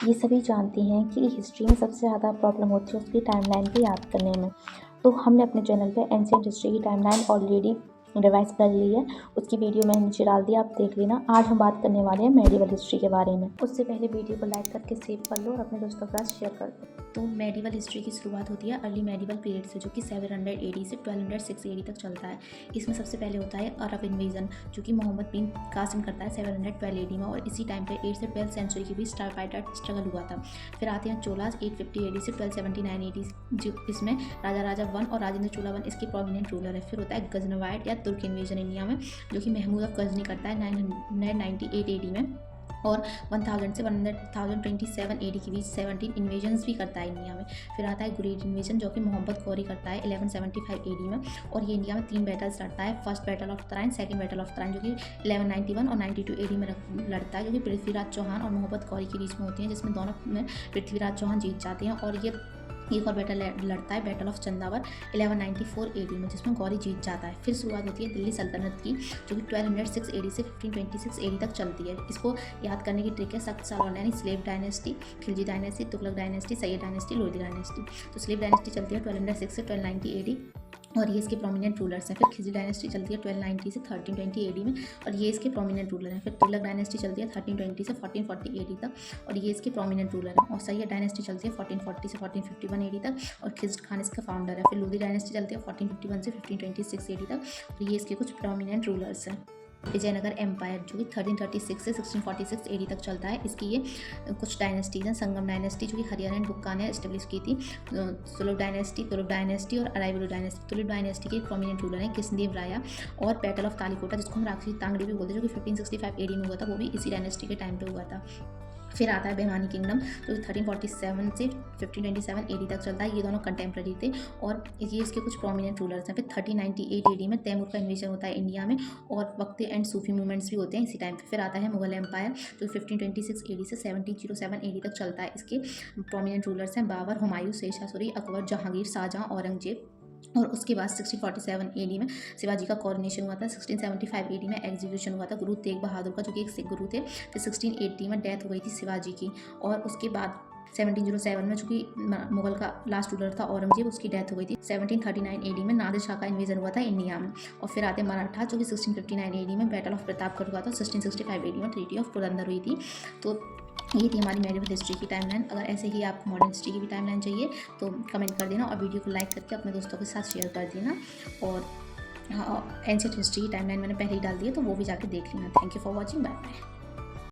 ये सभी जानते हैं कि हिस्ट्री में सबसे ज़्यादा प्रॉब्लम होती है उसकी टाइमलाइन को याद करने में। तो हमने अपने चैनल पे एंशिएंट हिस्ट्री की टाइमलाइन ऑलरेडी रिवाइज कर ली है, उसकी वीडियो मैंने नीचे डाल दी, आप देख लेना। आज हम बात करने वाले हैं मेडिवल हिस्ट्री के बारे में। उससे पहले वीडियो को लाइक करके सेव कर लो और अपने दोस्तों के साथ शेयर कर दो। तो मेडिवल हिस्ट्री की शुरुआत होती है अर्ली मेडिवल पीरियड से, जो कि 700 AD से 1206 AD तक चलता है। इसमें सबसे पहले होता है अरब इन्वेजन, जो कि मोहम्मद बिन कासिम करता है 712 AD में, और इसी टाइम पे 8 से 12 सेंचुरी के बीच स्टारफाइटर स्ट्रगल हुआ था। फिर आते हैं चोलास 850 AD से 1279 AD, जो इसमें राजा राजा वन और राजेंद्र चोला वन इसके प्रोमिनेंट रूलर है। फिर होता है गजनवाइट या तुर्क इन्वेजन इंडिया में, जो कि महमूद ऑफ गजनी करता है 998 AD में, और 1000 से 1027 AD के बीच 17 इन्वेजन्स भी करता है इंडिया में। फिर आता है ग्रेट इन्वेजन, जो कि मोहम्मद गौरी करता है 1175 AD में, और ये इंडिया में 3 बैटल्स लड़ता है। First battle of Tarain, second battle of Tarain, जो कि 1191 और 92 AD में लड़ता है, जो कि पृथ्वीराज चौहान और मोहम्मद गौरी के बीच में होती हैं, जिसमें दोनों में पृथ्वीराज चौहान जीत जाते हैं। और ये एक और बैटल लड़ता है बैटल ऑफ चंदावर 1194 AD में, जिसमें गौरी जीत जाता है। फिर शुरुआत होती है दिल्ली सल्तनत की, जो कि 1206 AD से 1526 AD तक चलती है। इसको याद करने की ट्रिक है सख्त सालवान, यानी slave dynasty, Khilji dynasty, Tughlaq dynasty, Syed dynasty, Lodhi dynasty. तो स्लेव डायनेस्टी चलती है 1206 से 1290 AD, और ये इसके प्रोमिनेंट रूलर्स हैं। फिर खिलजी डायनेस्टी चलती है 1290 से 1320 AD में, और ये इसके प्रोमिनेंट रूलर हैं। फिर तुगलक डायनेस्टी चलती है 1320 से 1440 AD तक, और ये इसके प्रोमिनेंट रूलर हैं। और सैयद डायनेस्टी चलती है 1440 से 1451 AD तक, और खिज़्र खान इसका फाउंडर है। फिर लोधी डायनेस्टी चलती है 1451 से 1526 AD तक, और ये इसके कुछ प्रोमिनेंट रूलर्स हैं। विजयनगर एम्पायर, जो कि 1336 से 1646 AD तक चलता है। इसकी ये कुछ डायनेस्टीज हैं। संगम डायनेस्टी, जो कि हरियाणा एंड बुक्का ने एस्टेब्लिश की थी। तुगलक डायनेस्टी और अरावली डायनेस्टी। तुगलक डायनेस्टी के प्रोमिनेंट रूलर हैं कृष्णदेव राया। और बैटल ऑफ तालिकोटा, जिसको हम राक्षसी तांगड़ी भी बोलते हैं, जो कि 1565 AD में हुआ था, वो भी इसी डायनेस्टी के टाइम पे हुआ था। फिर आता है बेमानी किंगडम, जो 1347 से 1527 AD तक चलता है। ये दोनों कंटेम्प्रेरी थे, और ये इसके कुछ प्रोमिनेंट रूलर्स हैं। फिर 1398 AD में तैमूर का इन्वेजन होता है इंडिया में, और वक्ती एंड सूफी मूवमेंट्स भी होते हैं इसी टाइम पे। फिर आता है मुगल एम्पायर, जो 1526 AD से 1707 AD तक चलता है। इसके प्रोमिनेंट रूलर्स हैं बाबर, हुमायूं, शेरशाह सूरी, अकबर, जहांगीर, शाहजहां, औरंगजेब। और उसके बाद 1647 AD में शिवाजी का कॉरोनेशन हुआ था। 1675 AD में एग्जीक्यूशन हुआ था गुरु तेग बहादुर का, जो कि एक सिख गुरु थे। फिर 1680 में डेथ हो गई थी शिवाजी की, और उसके बाद 1707 में, जो कि मुगल का लास्ट रूलर था औरंगजेब, उसकी डेथ हो गई थी। 1739 AD में नादिर शाह का इन्वेजन हुआ था इंडिया में। और फिर आते मराठा, जो कि 1659 AD में बैटल ऑफ प्रतापगढ़ हुआ था। 1665 AD में ट्रीटी ऑफ पुरंदर हुई थी। तो ये थी हमारी मेडिवल हिस्ट्री की टाइमलाइन। अगर ऐसे ही आपको मॉडर्न हिस्ट्री की भी टाइमलाइन चाहिए तो कमेंट कर देना, और वीडियो को लाइक करके अपने दोस्तों के साथ शेयर कर देना। और हाँ, एंशिएंट हिस्ट्री की टाइमलाइन मैंने पहले ही डाल दी है, तो वो भी जाके देख लेना। Thank you for watching, bye bye.